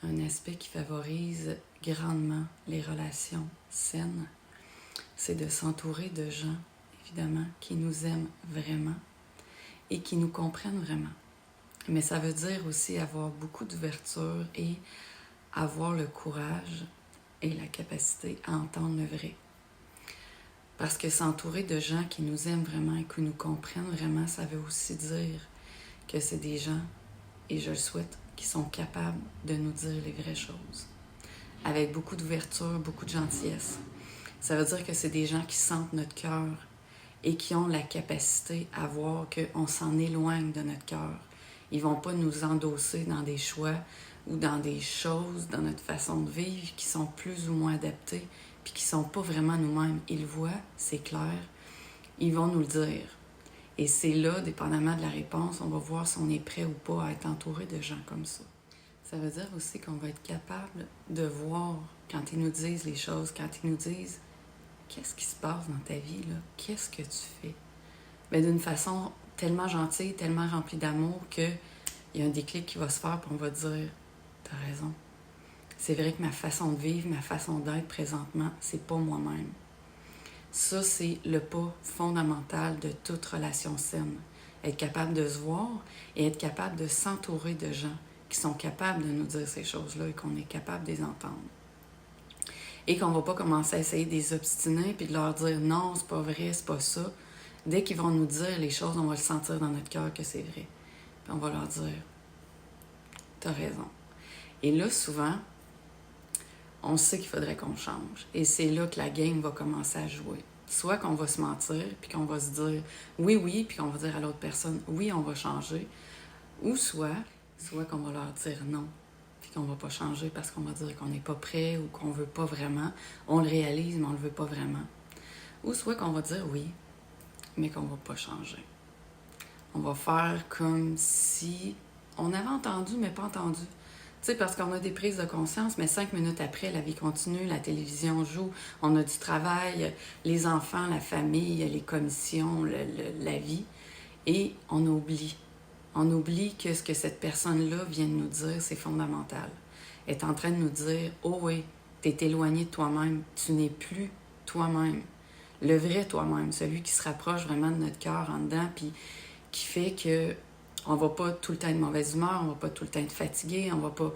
un aspect qui favorise grandement les relations saines, c'est de s'entourer de gens, évidemment, qui nous aiment vraiment et qui nous comprennent vraiment. Mais ça veut dire aussi avoir beaucoup d'ouverture et avoir le courage et la capacité à entendre le vrai. Parce que s'entourer de gens qui nous aiment vraiment et qui nous comprennent vraiment, ça veut aussi dire que c'est des gens, et je le souhaite, qui sont capables de nous dire les vraies choses. Avec beaucoup d'ouverture, beaucoup de gentillesse. Ça veut dire que c'est des gens qui sentent notre cœur et qui ont la capacité à voir qu'on s'en éloigne de notre cœur. Ils ne vont pas nous endosser dans des choix ou dans des choses, dans notre façon de vivre qui sont plus ou moins adaptées puis qui ne sont pas vraiment nous-mêmes. Ils le voient, c'est clair. Ils vont nous le dire. Et c'est là, dépendamment de la réponse, on va voir si on est prêt ou pas à être entouré de gens comme ça. Ça veut dire aussi qu'on va être capable de voir quand ils nous disent les choses, quand ils nous disent qu'est-ce qui se passe dans ta vie, là? Qu'est-ce que tu fais? Mais d'une façon tellement gentille, tellement remplie d'amour qu'il y a un déclic qui va se faire, puis on va dire t'as raison. C'est vrai que ma façon de vivre, ma façon d'être présentement, c'est pas moi-même. Ça, c'est le pas fondamental de toute relation saine. Être capable de se voir et être capable de s'entourer de gens qui sont capables de nous dire ces choses-là et qu'on est capable de les entendre. Et qu'on ne va pas commencer à essayer de les obstiner puis de leur dire non, c'est pas vrai, c'est pas ça. Dès qu'ils vont nous dire les choses, on va le sentir dans notre cœur que c'est vrai. Puis on va leur dire t'as raison. Et là, souvent, on sait qu'il faudrait qu'on change. Et c'est là que la game va commencer à jouer. Soit qu'on va se mentir, puis qu'on va se dire oui, oui, puis qu'on va dire à l'autre personne oui, on va changer. Ou soit qu'on va leur dire non, puis qu'on va pas changer parce qu'on va dire qu'on n'est pas prêt ou qu'on veut pas vraiment. On le réalise, mais on le veut pas vraiment. Ou soit qu'on va dire oui, mais qu'on va pas changer. On va faire comme si on avait entendu, mais pas entendu. Tu sais, parce qu'on a des prises de conscience, mais 5 minutes après, la vie continue, la télévision joue, on a du travail, les enfants, la famille, les commissions, la vie, et on oublie. On oublie que ce que cette personne-là vient de nous dire, c'est fondamental. Elle est en train de nous dire « Oh oui, t'es éloigné de toi-même, tu n'es plus toi-même. » Le vrai toi-même, celui qui se rapproche vraiment de notre cœur en dedans, puis qui fait que on va pas tout le temps être de mauvaise humeur, on va pas tout le temps être fatigué, on va pas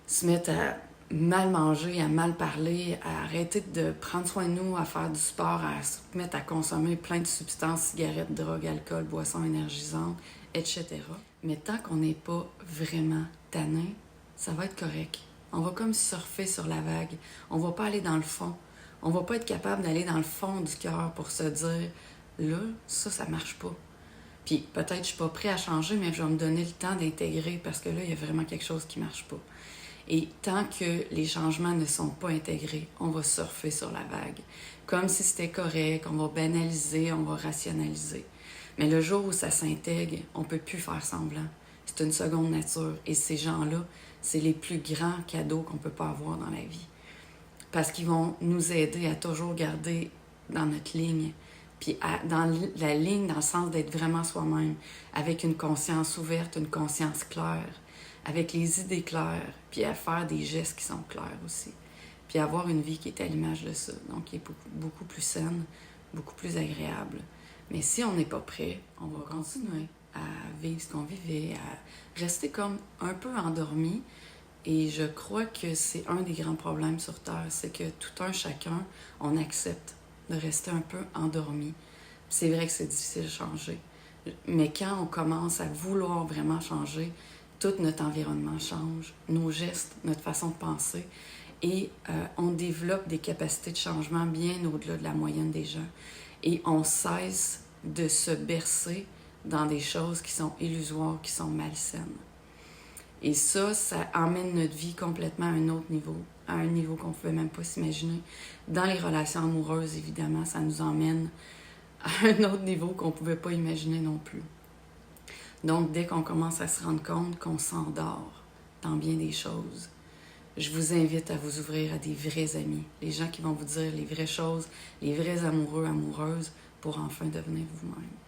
se mettre à mal manger, à mal parler, à arrêter de prendre soin de nous, à faire du sport, à se mettre à consommer plein de substances, cigarettes, drogues, alcool, boissons énergisantes, etc. Mais tant qu'on n'est pas vraiment tanné, ça va être correct. On va comme surfer sur la vague. On va pas aller dans le fond. On va pas être capable d'aller dans le fond du cœur pour se dire « Là, ça marche pas. » Puis peut-être je suis pas prêt à changer, mais je vais me donner le temps d'intégrer parce que là, il y a vraiment quelque chose qui marche pas. Et tant que les changements ne sont pas intégrés, on va surfer sur la vague. Comme si c'était correct, on va banaliser, on va rationaliser. Mais le jour où ça s'intègre, on ne peut plus faire semblant. C'est une seconde nature. Et ces gens-là, c'est les plus grands cadeaux qu'on ne peut pas avoir dans la vie. Parce qu'ils vont nous aider à toujours garder dans notre ligne, puis dans la ligne dans le sens d'être vraiment soi-même, avec une conscience ouverte, une conscience claire, avec les idées claires, puis à faire des gestes qui sont clairs aussi. Puis avoir une vie qui est à l'image de ça, donc qui est beaucoup plus saine, beaucoup plus agréable. Mais si on n'est pas prêt, on va continuer à vivre ce qu'on vivait, à rester comme un peu endormi. Et je crois que c'est un des grands problèmes sur Terre, c'est que tout un chacun, on accepte de rester un peu endormi. C'est vrai que c'est difficile de changer. Mais quand on commence à vouloir vraiment changer, tout notre environnement change, nos gestes, notre façon de penser, et on développe des capacités de changement bien au-delà de la moyenne des gens. Et on cesse de se bercer dans des choses qui sont illusoires, qui sont malsaines. Et ça emmène notre vie complètement à un autre niveau, à un niveau qu'on ne pouvait même pas s'imaginer. Dans les relations amoureuses, évidemment, ça nous emmène à un autre niveau qu'on ne pouvait pas imaginer non plus. Donc, dès qu'on commence à se rendre compte qu'on s'endort dans bien des choses, je vous invite à vous ouvrir à des vrais amis, les gens qui vont vous dire les vraies choses, les vrais amoureux, amoureuses, pour enfin devenir vous-même.